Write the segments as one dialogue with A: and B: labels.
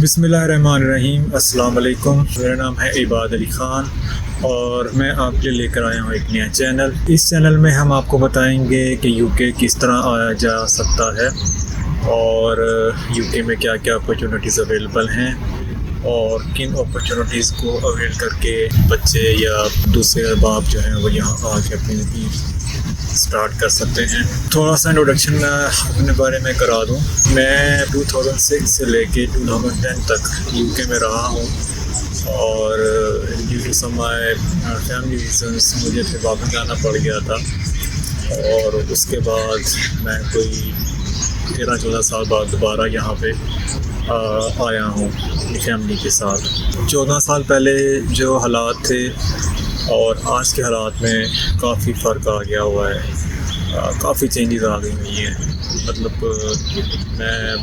A: بسم اللہ الرحمن الرحیم۔ السلام علیکم، میرا نام ہے عباد علی خان اور میں آپ کے لے کر آیا ہوں ایک نیا چینل۔ اس چینل میں ہم آپ کو بتائیں گے کہ یو کے کس طرح آیا جا سکتا ہے اور یو کے میں کیا کیا اپرچونیٹیز اویلیبل ہیں اور کن اپرچونیٹیز کو اویل کر کے بچے یا دوسرے ارباب جو ہیں وہ یہاں آ کے اپنی زندگی سٹارٹ کر سکتے ہیں۔ تھوڑا سا انٹروڈکشن میں اپنے بارے میں کرا دوں۔ میں 2006 سے لے کے 2010 تک یو کے میں رہا ہوں اور due to some my family reasons مجھے پھر واپس جانا پڑ گیا تھا اور اس کے بعد میں کوئی 13-14 سال بعد دوبارہ یہاں پہ آیا ہوں اپنی فیملی کے ساتھ۔ 14 سال پہلے جو حالات تھے اور آج کے حالات میں کافی فرق آ گیا ہوا ہے، کافی چینجز آ گئی ہوئی ہیں۔ مطلب میں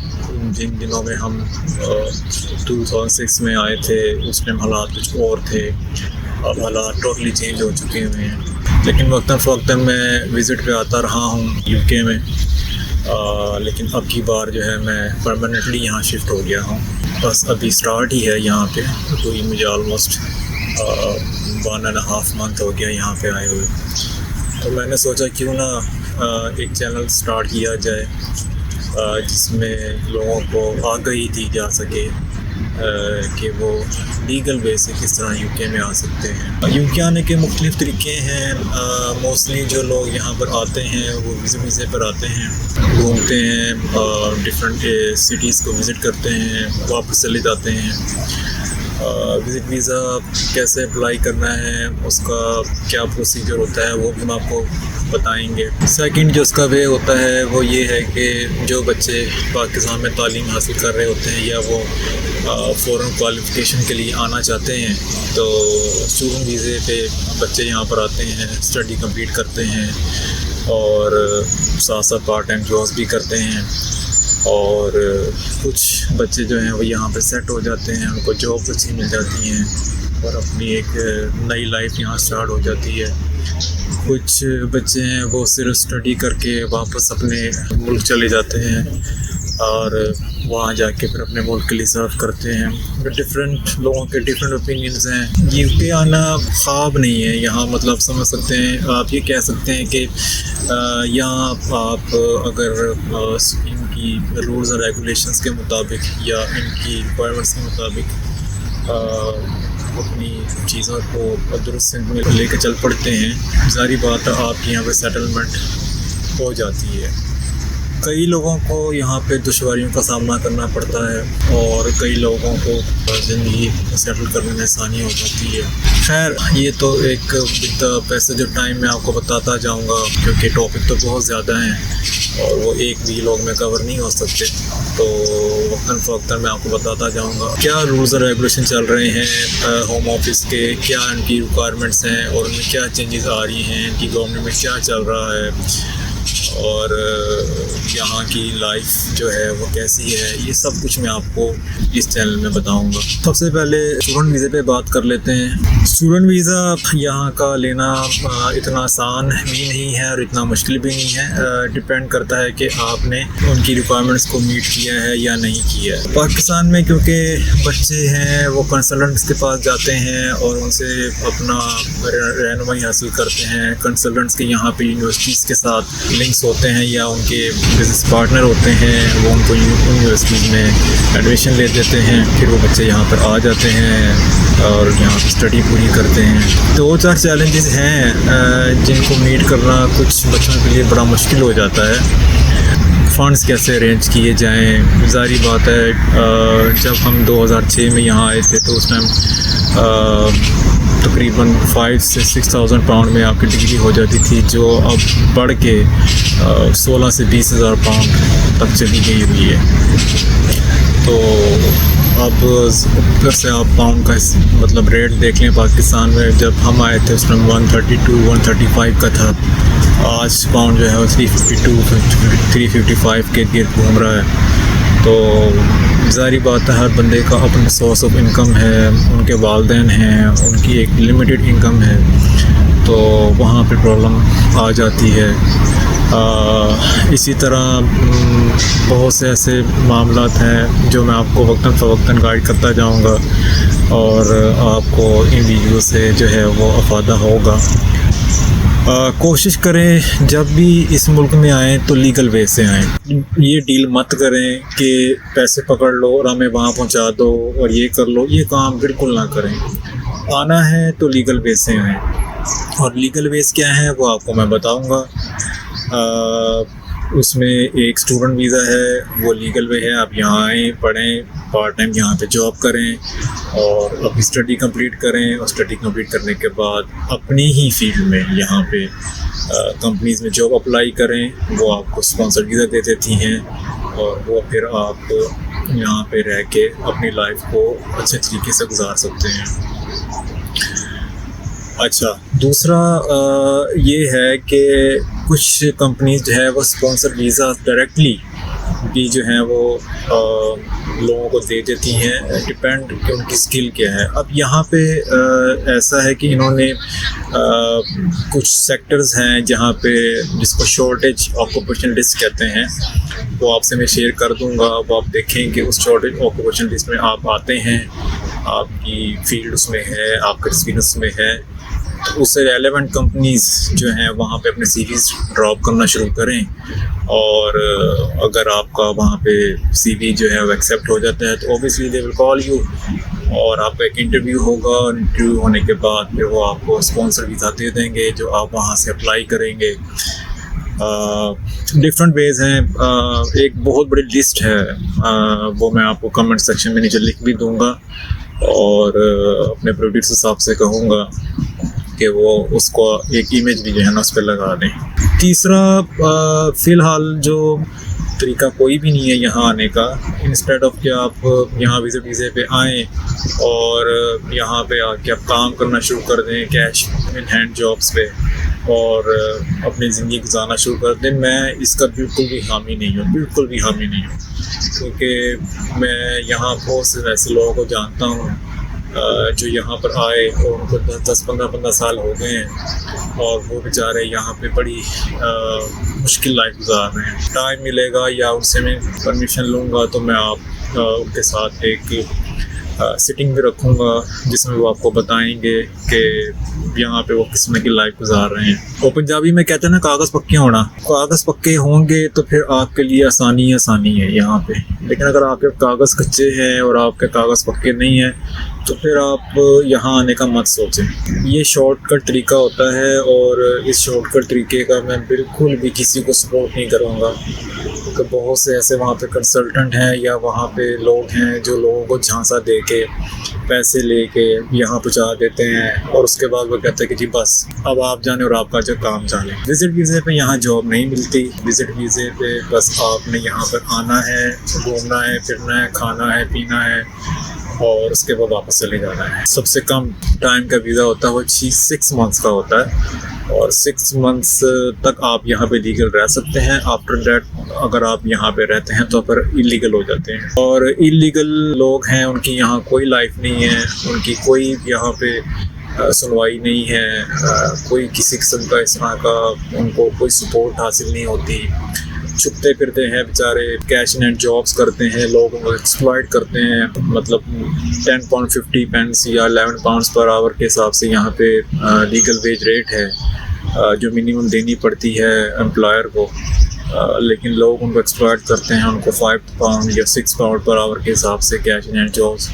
A: جن دنوں میں ہم 2006 میں آئے تھے اس ٹائم حالات کچھ اور تھے، اب حالات ٹوٹلی چینج ہو چکے ہوئے ہیں۔ لیکن وقتاً فوقتاً میں وزٹ پہ آتا رہا ہوں یو کے میں، لیکن اب کی بار جو ہے میں پرماننٹلی یہاں شفٹ ہو گیا ہوں۔ بس ابھی سٹارٹ ہی ہے یہاں پہ، کوئی مجھے آلموسٹ 1.5 منتھ ہو گیا یہاں پہ آئے ہوئے۔ تو میں نے سوچا کیوں نہ ایک چینل سٹارٹ کیا جائے جس میں لوگوں کو آگاہی دی جا سکے کہ وہ لیگل وے سے کس طرح یو کے میں آ سکتے ہیں۔ یو کے آنے کے مختلف طریقے ہیں۔ موسٹلی جو لوگ یہاں پر آتے ہیں وہ ویزے پر آتے ہیں، گھومتے ہیں، ڈفرینٹ سٹیز کو وزٹ کرتے ہیں، واپس چلے جاتے ہیں۔ وزٹ ویزا کیسے اپلائی کرنا ہے، اس کا کیا پروسیجر ہوتا ہے وہ بھی ہم آپ کو بتائیں گے۔ سیکنڈ جو اس کا وے ہوتا ہے وہ یہ ہے کہ جو بچے پاکستان میں تعلیم حاصل کر رہے ہوتے ہیں یا وہ فورن کوالیفیکیشن کے لیے آنا چاہتے ہیں تو اسٹوڈنٹ ویزے پہ بچے یہاں پر آتے ہیں، اسٹڈی کمپلیٹ کرتے ہیں اور ساتھ ساتھ پارٹ ٹائم جابس بھی کرتے ہیں، اور کچھ بچے جو ہیں وہ یہاں پہ سیٹ ہو جاتے ہیں، ان کو جاب اچھی مل جاتی ہیں اور اپنی ایک نئی لائف یہاں سٹارٹ ہو جاتی ہے۔ کچھ بچے ہیں وہ صرف اسٹڈی کر کے واپس اپنے ملک چلے جاتے ہیں اور وہاں جا کے پھر اپنے ملک کے لیے سرو کرتے ہیں۔ ڈفرینٹ لوگوں کے ڈفرینٹ اوپینینز ہیں۔ یو کے آنا خواب نہیں ہے یہاں، مطلب سمجھ سکتے ہیں آپ، یہ کہہ سکتے ہیں کہ یہاں آپ اگر ان کی رولز اور ریگولیشنز کے مطابق یا ان کی ریکوائرمنٹس کے مطابق اپنی چیزوں کو درست سے لے کے چل پڑتے ہیں، ظاہری بات ہے آپ کی یہاں پہ سیٹلمنٹ ہو جاتی ہے۔ کئی لوگوں کو یہاں پہ دشواریوں کا سامنا کرنا پڑتا ہے اور کئی لوگوں کو زندگی سیٹل کرنے میں آسانی ہو جاتی ہے۔ خیر یہ تو ایک پیسج آف ٹائم میں آپ کو بتاتا جاؤں گا کیونکہ ٹاپک تو بہت زیادہ ہیں اور وہ ایک بھی لوگ میں کور نہیں ہو سکتے، تو وقتاً فوقتاً میں آپ کو بتاتا جاؤں گا کیا رولز اور ریگولیشن چل رہے ہیں ہوم آفس کے، کیا ان کی ریکوائرمنٹس ہیں اور ان میں کیا چینجز آ رہی ہیں، ان کی گورنمنٹ میں کیا چل رہا ہے اور یہاں کی لائف جو ہے وہ کیسی ہے، یہ سب کچھ میں آپ کو اس چینل میں بتاؤں گا۔ سب سے پہلے اسٹوڈنٹ ویزے پہ بات کر لیتے ہیں۔ اسٹوڈنٹ ویزا یہاں کا لینا اتنا آسان بھی نہیں ہے اور اتنا مشکل بھی نہیں ہے، ڈپینڈ کرتا ہے کہ آپ نے ان کی ریکوائرمنٹس کو میٹ کیا ہے یا نہیں کیا ہے۔ پاکستان میں کیونکہ بچے ہیں وہ کنسلٹنٹس کے پاس جاتے ہیں اور ان سے اپنا رہنمائی حاصل کرتے ہیں۔ کنسلٹنٹس کے یہاں پہ یونیورسٹیز کے ساتھ لنکس ہوتے ہیں یا ان کے بزنس پارٹنر ہوتے ہیں، وہ ان کو یونیورسٹیز میں ایڈمیشن لے دیتے ہیں، پھر وہ بچے یہاں پر آ جاتے ہیں اور یہاں پہ اسٹڈی پوری کرتے ہیں۔ 2-4 چیلنجز ہیں جن کو میٹ کرنا کچھ بچوں کے لیے بڑا مشکل ہو جاتا ہے۔ فنڈز کیسے ارینج کیے جائیں، ظاہری بات ہے جب ہم 2006 میں یہاں آئے تھے تو اس ٹائم تقریباً 5,000 سے 6,000 پاؤنڈ میں آپ کی ڈگری ہو جاتی تھی، جو اب بڑھ کے 16,000 سے 20,000 پاؤنڈ تک چلی گئی ہوئی ہے۔ تو اب اوپر سے آپ پاؤنڈ کا مطلب ریٹ دیکھ لیں، پاکستان میں جب ہم آئے تھے اس ٹائم 132-135 کا تھا، آج پاؤنڈ جو ہے 352-355 کے گرد گھوم رہا ہے۔ تو ظاہری بات ہے ہر بندے کا اپنا سورس آف انکم ہے، ان کے والدین ہیں، ان کی ایک لمیٹڈ انکم ہے، تو وہاں پہ پرابلم آ جاتی ہے۔ اسی طرح بہت سے ایسے معاملات ہیں جو میں آپ کو وقتاً فوقتاً گائیڈ کرتا جاؤں گا، اور آپ کو ان ویڈیو سے جو ہے وہ افادہ ہوگا۔ کوشش کریں جب بھی اس ملک میں آئیں تو لیگل وے سے آئیں۔ یہ ڈیل مت کریں کہ پیسے پکڑ لو اور ہمیں وہاں پہنچا دو اور یہ کر لو، یہ کام بالکل نہ کریں۔ آنا ہے تو لیگل وے سے آئیں، اور لیگل ویز کیا ہے وہ آپ کو میں بتاؤں گا۔ اس میں ایک اسٹوڈنٹ ویزا ہے، وہ لیگل وے ہے، آپ یہاں آئیں، پڑھیں، پارٹ ٹائم یہاں پہ جاب کریں اور اپنی اسٹڈی کمپلیٹ کریں، اور اسٹڈی کمپلیٹ کرنے کے بعد اپنی ہی فیلڈ میں یہاں پہ کمپنیز میں جاب اپلائی کریں، وہ آپ کو اسپانسر ویزا دے دیتی ہیں، اور وہ پھر آپ یہاں پہ رہ کے اپنی لائف کو اچھے طریقے سے گزار سکتے ہیں۔ اچھا، دوسرا یہ ہے کہ کچھ کمپنیز جو ہے وہ اسپانسر ویزا ڈائریکٹلی بھی جو ہیں وہ لوگوں کو دے دیتی ہیں، ڈپینڈ کہ ان کی اسکل کیا ہے۔ اب یہاں پہ ایسا ہے کہ انہوں نے کچھ سیکٹرز ہیں جہاں پہ جس کو شارٹیج آکوپیشن لسٹ کہتے ہیں، وہ آپ سے میں شیئر کر دوں گا، وہ آپ دیکھیں کہ اس شارٹیج آکوپیشن لسٹ میں آپ آتے ہیں، آپ کی فیلڈ اس میں ہے، آپ کا ایکسپیرینس میں ہے، اس سے ریلیونٹ کمپنیز جو ہیں وہاں پہ اپنے سی ویز ڈراپ کرنا شروع کریں، اور اگر آپ کا وہاں پہ سی وی جو ہے وہ ایکسیپٹ ہو جاتا ہے تو obviously they will call you, اور آپ کا ایک انٹرویو ہوگا، انٹرویو ہونے کے بعد پھر وہ آپ کو اسپانسر ویزا دے دیں گے جو آپ وہاں سے اپلائی کریں گے۔ ڈفرینٹ ویز ہیں، ایک بہت بڑی لسٹ ہے، وہ میں آپ کو کمنٹ سیکشن میں نیچے لکھ بھی دوں گا، اور اپنے پروڈیوسر صاحب سے کہوں گا کہ وہ اس کو ایک امیج بھی جو ہے نا اس پہ لگا دیں۔ تیسرا، فی الحال جو طریقہ کوئی بھی نہیں ہے یہاں آنے کا، انسٹیڈ آف کہ آپ یہاں وزٹ ویزے پہ آئیں اور یہاں پہ آ کے آپ کام کرنا شروع کر دیں کیش ان ہینڈ جابس پہ اور اپنی زندگی گزارنا شروع کر دیں، میں اس کا بالکل بھی حامی نہیں ہوں، بالکل بھی حامی نہیں ہوں، کیونکہ میں یہاں بہت سے ایسے لوگوں کو جانتا ہوں جو یہاں پر آئے اور ان کو 10-15 سال ہو گئے ہیں، اور وہ بیچارے یہاں پہ بڑی مشکل لائف گزار رہے ہیں۔ ٹائم ملے گا یا ان سے میں پرمیشن لوں گا تو میں آپ ان کے ساتھ ایک سٹنگ بھی رکھوں گا جس میں وہ آپ کو بتائیں گے کہ یہاں پہ وہ کس طرح کی لائف گزار رہے ہیں۔ وہ پنجابی میں کہتے ہیں نا کاغذ پکے ہونا، کاغذ پکے ہوں گے تو پھر آپ کے لیے آسانی ہے یہاں پہ، لیکن اگر آپ کے کاغذ کچے ہیں اور آپ کے کاغذ پکے نہیں ہیں تو پھر آپ یہاں آنے کا مت سوچیں۔ یہ شارٹ کٹ طریقہ ہوتا ہے، اور اس شارٹ کٹ طریقے کا میں بالکل بھی کسی کو سپورٹ نہیں کروں گا، کیونکہ بہت سے ایسے وہاں پہ کنسلٹنٹ ہیں یا وہاں پہ لوگ ہیں جو لوگوں کو جھانسا دے کے پیسے لے کے یہاں پہنچا دیتے ہیں، اور اس کے بعد وہ کہتے ہیں کہ جی بس اب آپ جانے اور آپ کا جو کام جانے۔ وزٹ ویزے پہ یہاں جاب نہیں ملتی، وزٹ ویزے پہ بس آپ نے یہاں پر آنا ہے، گھومنا ہے، پھرنا ہے، کھانا ہے، پینا ہے، اور اس کے بعد واپس چلے جانا ہے۔ سب سے کم ٹائم کا ویزا ہوتا ہے وہ 6 منتھس کا ہوتا ہے، اور 6 منتھس تک آپ یہاں پہ لیگل رہ سکتے ہیں۔ آفٹر دیٹ اگر آپ یہاں پہ رہتے ہیں تو پھر انلیگل ہو جاتے ہیں، اور انلیگل لوگ ہیں ان کی یہاں کوئی لائف نہیں ہے، ان کی کوئی یہاں پہ سنوائی نہیں ہے، کوئی کسی قسم کا اس طرح کا ان کو کوئی سپورٹ حاصل نہیں ہوتی، چھپتے پھرتے ہیں بیچارے، کیش ان ہینڈ جابس کرتے ہیں، لوگوں کو ایکسپلائٹ کرتے ہیں، مطلب 10 پاؤنڈ 50 پینس یا 11 پاؤنڈس پر آور کے حساب سے یہاں پہ لیگل ویج ریٹ ہے جو منیمم دینی پڑتی ہے امپلائر کو، لیکن لوگ ان کو ایکسپلائٹ کرتے ہیں، ان کو 5 پاؤنڈ یا 6 پاؤنڈ پر آور کے حساب سے کیش ان ہینڈ جابس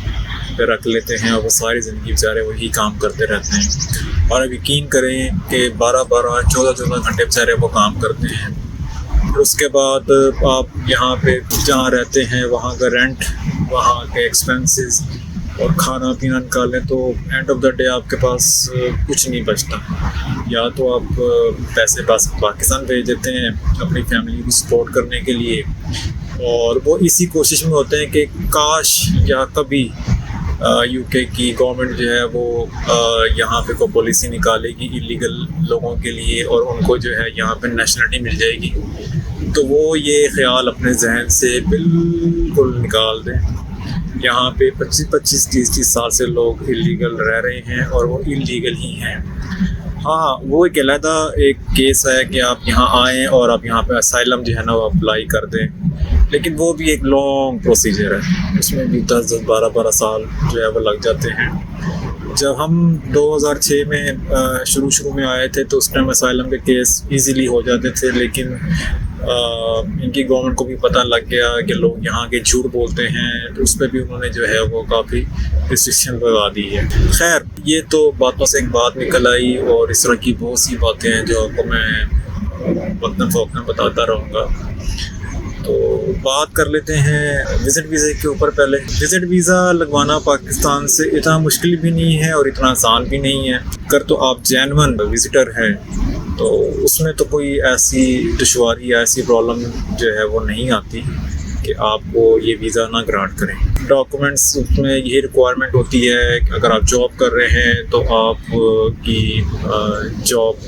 A: پہ رکھ لیتے ہیں، اور وہ ساری زندگی بیچارے وہی کام کرتے رہتے ہیں۔ اور اب یقین کریں کہ 12-12 14 گھنٹے بیچارے وہ کام کرتے ہیں، پھر اس کے بعد آپ یہاں پہ جہاں رہتے ہیں وہاں کا رینٹ، وہاں کے ایکسپینسز اور کھانا پینا نکالیں تو اینڈ آف دا ڈے آپ کے پاس کچھ نہیں بچتا، یا تو آپ پیسے پاکستان بھیج دیتے ہیں اپنی فیملی کو سپورٹ کرنے کے لیے، اور وہ اسی کوشش میں ہوتے ہیں کہ کاش یا کبھی یو کے کی گورنمنٹ جو ہے وہ یہاں پہ کوئی پالیسی نکالے گی انلیگل لوگوں کے لیے، اور ان کو جو ہے یہاں پہ نیشنلٹی مل جائے گی، تو وہ یہ خیال اپنے ذہن سے بالکل نکال دیں۔ یہاں پہ 25-30 سال سے لوگ انلیگل رہ رہے ہیں، اور وہ انلیگل ہی ہیں۔ ہاں وہ ایک علیحدہ ایک کیس ہے کہ آپ یہاں آئیں اور آپ یہاں پہ اسائلم جو ہے نا وہ اپلائی کر دیں، لیکن وہ بھی ایک لانگ پروسیجر ہے، اس میں بھی 10 12 سال جو ہے وہ لگ جاتے ہیں۔ جب ہم 2006 میں شروع میں آئے تھے تو اس ٹائم اسائلم کے کیس ایزیلی ہو جاتے تھے، لیکن ان کی گورنمنٹ کو بھی پتہ لگ گیا کہ لوگ یہاں کے جھوٹ بولتے ہیں، تو اس پہ بھی انہوں نے جو ہے وہ کافی ریسٹرکشن لگا دی ہے۔ خیر یہ تو باتوں سے ایک بات نکل آئی، اور اس طرح کی بہت سی باتیں ہیں جو آپ کو میں وقتاً فوقتاً بتاتا رہوں گا۔ تو بات کر لیتے ہیں وزٹ ویزے کے اوپر۔ پہلے وزٹ ویزا لگوانا پاکستان سے اتنا مشکل بھی نہیں ہے اور اتنا آسان بھی نہیں ہے، اگر تو آپ جینون وزٹر ہیں تو اس میں تو کوئی ایسی دشواری یا ایسی پرابلم جو ہے وہ نہیں آتی کہ آپ کو یہ ویزا نہ گرانٹ کریں۔ ڈاکومنٹس اس میں یہی ریکوائرمنٹ ہوتی ہے کہ اگر آپ جاب کر رہے ہیں تو آپ کی جاب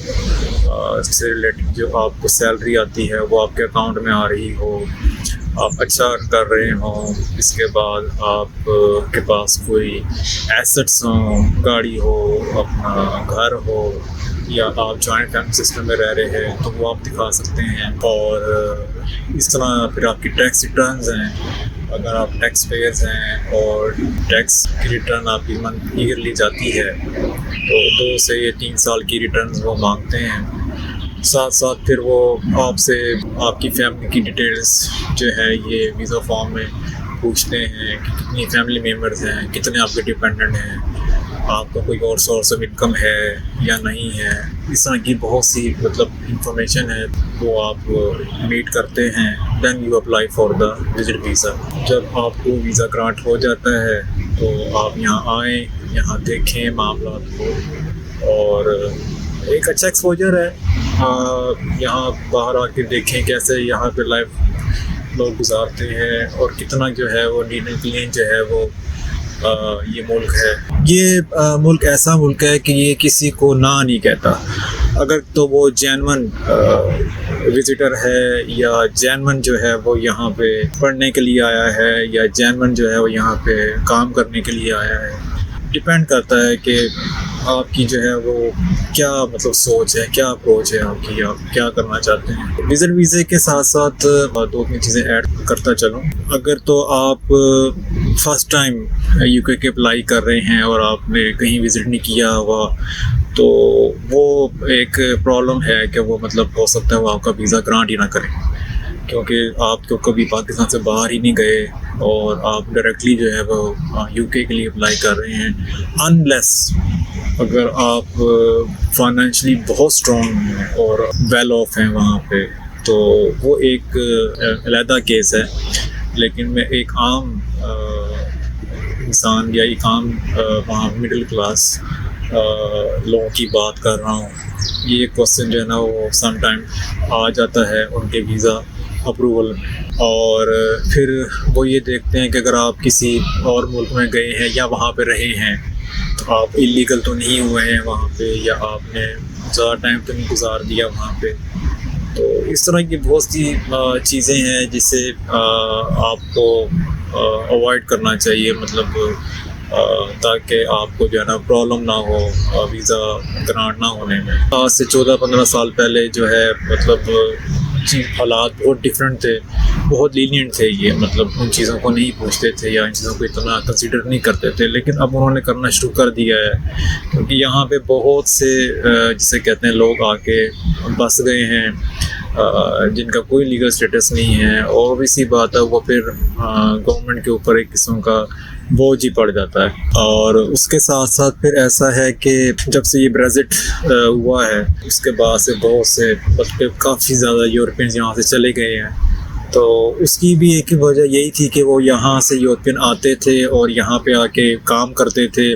A: سے ریلیٹڈ جو آپ کو سیلری آتی ہے وہ آپ کے اکاؤنٹ میں آ رہی ہو، آپ اچھا کر رہے ہوں، اس کے بعد آپ کے پاس کوئی ایسٹس ہوں، گاڑی ہو، اپنا گھر ہو، یا آپ جوائنٹ فیملی سسٹم میں رہ رہے ہیں تو وہ آپ دکھا سکتے ہیں۔ اور اس طرح پھر آپ کی ٹیکس ریٹرنز ہیں، اگر آپ ٹیکس پیئرز ہیں اور ٹیکس کی ریٹرن آپ کی منتھ ایئرلی جاتی ہے تو 2 سے 3 سال کی ریٹرنز وہ مانگتے ہیں۔ ساتھ ساتھ پھر وہ آپ سے آپ کی فیملی کی ڈیٹیلز جو ہے یہ ویزا فارم میں پوچھتے ہیں کہ کتنی فیملی ممبرز ہیں، کتنے آپ کے ڈپینڈنٹ ہیں، آپ کا کوئی اور سورس آف انکم ہے یا نہیں ہے، اس طرح کی بہت سی انفارمیشن ہے وہ آپ میٹ کرتے ہیں۔ Then you apply for the visit visa. جب آپ کو ویزا گرانٹ ہو جاتا ہے تو آپ یہاں آئیں، یہاں دیکھیں معاملات کو، اور ایک اچھا ایکسپوجر ہے یہاں باہر آ کے دیکھیں کیسے یہاں پہ لائف لوگ گزارتے ہیں، اور کتنا جو ہے وہ نیٹ اینڈ کلین جو ہے وہ یہ ملک ہے۔ یہ ملک ایسا ملک ہے کہ یہ کسی کو نہ نہیں کہتا، اگر تو وہ جینون وزٹر ہے یا جینون جو ہے وہ یہاں پہ پڑھنے کے لیے آیا ہے یا جینون جو ہے وہ یہاں پہ کام کرنے کے لیے آیا ہے۔ ڈپینڈ کرتا ہے کہ آپ کی جو ہے وہ کیا سوچ ہے، کیا اپروچ ہے آپ کی، آپ کیا کرنا چاہتے ہیں۔ وزٹ ویزے کے ساتھ ساتھ 2-3 چیزیں ایڈ کرتا چلوں۔ اگر تو آپ فرسٹ ٹائم UK کے اپلائی کر رہے ہیں اور آپ نے کہیں وزٹ نہیں کیا ہوا تو وہ ایک پرابلم ہے کہ وہ ہو سکتا ہے وہ آپ کا ویزا گرانٹ ہی نہ کریں، کیونکہ آپ تو کبھی پاکستان سے باہر ہی نہیں گئے اور آپ ڈائریکٹلی جو ہے وہ UK کے لیے اپلائی کر رہے ہیں، انلیس اگر آپ فائنینشلی بہت اسٹرانگ ہیں اور ویل آف ہیں وہاں پہ، تو وہ ایک علیحدہ کیس ہے۔ لیکن میں ایک عام انسان یا ایک عام وہاں مڈل کلاس لوگوں کی بات کر رہا ہوں۔ یہ کوسچن جو ہے نا وہ سم ٹائم آ جاتا ہے ان کے ویزا اپروول میں، اور پھر وہ یہ دیکھتے ہیں کہ اگر آپ کسی اور ملک میں گئے ہیں یا وہاں پہ رہے ہیں تو آپ ایلیگل تو نہیں ہوئے ہیں وہاں پہ، یا آپ نے زیادہ ٹائم تو نہیں گزار دیا وہاں پہ۔ تو اس طرح کی بہت سی چیزیں ہیں جسے آپ کو اوائڈ کرنا چاہیے، تاکہ آپ کو جو ہے نا پرابلم نہ ہو ویزا گرانٹ نہ ہونے میں۔ آج سے 14-15 سال پہلے جو ہے حالات بہت ڈفرینٹ تھے، بہت لینینٹ تھے، یہ ان چیزوں کو نہیں پوچھتے تھے یا ان چیزوں کو اتنا کنسیڈر نہیں کرتے تھے، لیکن اب انہوں نے کرنا شروع کر دیا ہے، کیونکہ یہاں پہ بہت سے جسے کہتے ہیں لوگ آ کے بس گئے ہیں جن کا کوئی لیگل اسٹیٹس نہیں ہے، اور اسی بات ہے وہ پھر گورنمنٹ کے اوپر ایک قسم کا بوجھ ہی پڑ جاتا ہے۔ اور اس کے ساتھ ساتھ پھر ایسا ہے کہ جب سے یہ بریگزٹ ہوا ہے اس کے بعد سے بہت سے کافی زیادہ یورپینز یہاں سے چلے گئے ہیں، تو اس کی بھی ایک وجہ یہی تھی کہ وہ یہاں سے یورپین آتے تھے اور یہاں پہ آ کے کام کرتے تھے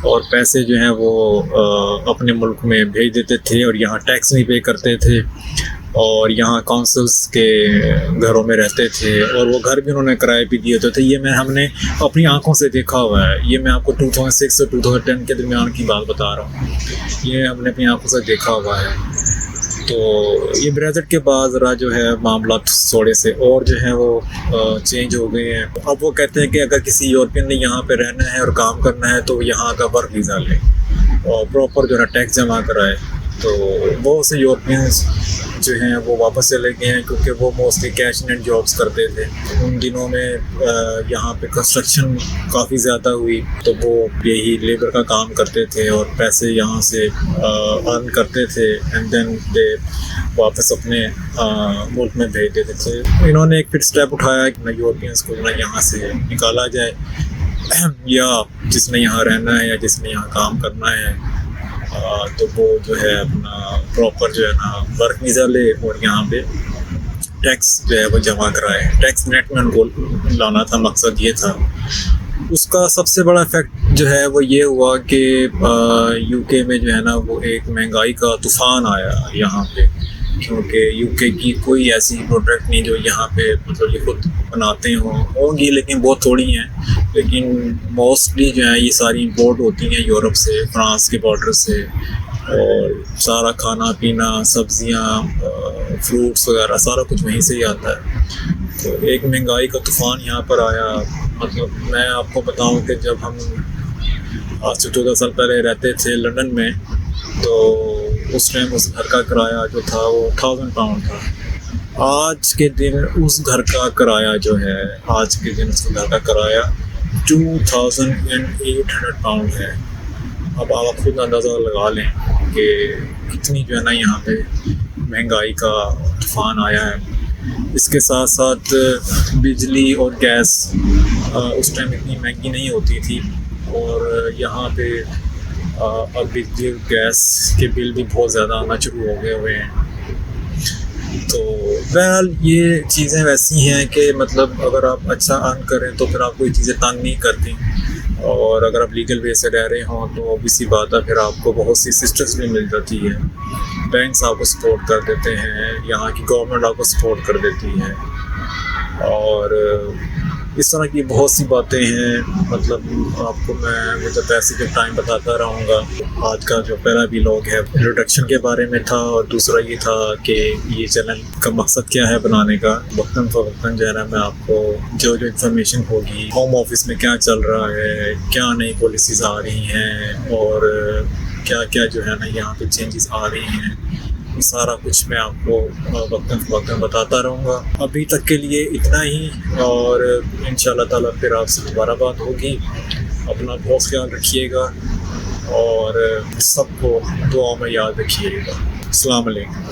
A: اور پیسے جو ہیں وہ اپنے ملک میں بھیج دیتے تھے اور یہاں ٹیکس نہیں پے کرتے تھے، اور یہاں کونسلس کے گھروں میں رہتے تھے، اور وہ گھر بھی انہوں نے کرائے پہ دیے ہوتے تھے۔ یہ ہم نے اپنی آنکھوں سے دیکھا ہوا ہے، یہ میں آپ کو 2006 اور 2010 کے درمیان کی بات بتا رہا ہوں، یہ ہم نے اپنی آنکھوں سے دیکھا ہوا ہے۔ تو یہ بریگزٹ کے بعد ذرا جو ہے معاملات تھوڑے سے اور جو ہیں وہ چینج ہو گئے ہیں۔ اب وہ کہتے ہیں کہ اگر کسی یورپین نے یہاں پہ رہنا ہے اور کام کرنا ہے تو یہاں کا ورک ویزا لے، اور پراپر جو ہے ٹیکس جمع کرائے. تو بہت سے یورپینس جو ہیں وہ واپس چلے گئے ہیں کیونکہ وہ موسٹلی کیش اینڈ جابس کرتے تھے. ان دنوں میں یہاں پہ کنسٹرکشن کافی زیادہ ہوئی تو وہ یہی لیبر کا کام کرتے تھے اور پیسے یہاں سے ارن کرتے تھے اینڈ دین دے واپس اپنے ملک میں بھیج دیتے تھے. انہوں نے ایک پھر اسٹیپ اٹھایا کہ یورپینس کو یہاں سے نکالا جائے یا جس نے یہاں رہنا ہے یا جس نے یہاں کام کرنا ہے تو وہ جو ہے اپنا پراپر جو ہے نا ورک ویزا لے اور یہاں پہ ٹیکس جو ہے وہ جمع کرائے. ٹیکس نیٹ میں ان کو لانا تھا, مقصد یہ تھا. اس کا سب سے بڑا افیکٹ جو ہے وہ یہ ہوا کہ یو کے میں جو ہے نا وہ ایک مہنگائی کا طوفان آیا یہاں پہ, کیونکہ یو کے کی کوئی ایسی پروڈکٹ نہیں جو یہاں پہ مطلب یہ خود بناتے ہوں گی, لیکن بہت تھوڑی ہیں. لیکن موسٹلی جو ہے یہ ساری امپورٹ ہوتی ہیں یورپ سے, فرانس کے بارڈر سے, اور سارا کھانا پینا, سبزیاں, فروٹس وغیرہ سارا کچھ وہیں سے ہی آتا ہے. تو ایک مہنگائی کا طوفان یہاں پر آیا. مطلب میں آپ کو بتاؤں کہ جب ہم آج سے 14 سال پہلے رہتے تھے لنڈن میں تو اس ٹائم اس گھر کا کرایہ جو تھا وہ 1000 پاؤنڈ تھا. آج کے دن اس گھر کا کرایہ جو ہے آج کے دن اس گھر کا کرایہ 2800 پاؤنڈ ہے. اب آپ خود اندازہ لگا لیں کہ کتنی جو ہے نا یہاں پہ مہنگائی کا طوفان آیا ہے. اس کے ساتھ ساتھ بجلی اور گیس اس ٹائم اتنی مہنگی نہیں ہوتی تھی, اور یہاں پہ اب بجلی اور گیس کے بل بھی بہت زیادہ آنا شروع ہو گئے ہوئے ہیں. تو بہرحال یہ چیزیں ویسی ہیں کہ مطلب اگر آپ اچھا ارن کریں تو پھر آپ کو یہ چیزیں تنگ نہیں کرتی, اور اگر آپ لیگل وے سے رہ رہے ہوں تو بھی سی بات ہے پھر آپ کو بہت سی اسسٹنس بھی مل جاتی ہے. بینکس آپ کو سپورٹ کر دیتے ہیں, یہاں کی گورنمنٹ آپ کو سپورٹ کر دیتی ہے, اور اس طرح کی بہت سی باتیں ہیں. مطلب آپ کو میں مطلب پیسے کے ٹائم بتاتا رہوں گا. آج کا جو پہلا ولاگ ہے انٹروڈکشن کے بارے میں تھا, اور دوسرا یہ تھا کہ یہ چینل کا مقصد کیا ہے بنانے کا. وقتاً فوقتاً جو ہے نا میں آپ کو جو انفارمیشن ہوگی ہوم آفس میں کیا چل رہا ہے, کیا نئی پالیسیز آ رہی ہیں, اور کیا کیا جو ہے نا یہاں پہ چینجز آ رہی ہیں, سارا کچھ میں آپ کو وقتاً فوقتاً بتاتا رہوں گا. ابھی تک کے لیے اتنا ہی, اور انشاءاللہ تعالیٰ پھر آپ سے دوبارہ بات ہوگی. اپنا بہت خیال رکھیے گا اور سب کو دعاؤں میں یاد رکھیے گا. السلام علیکم.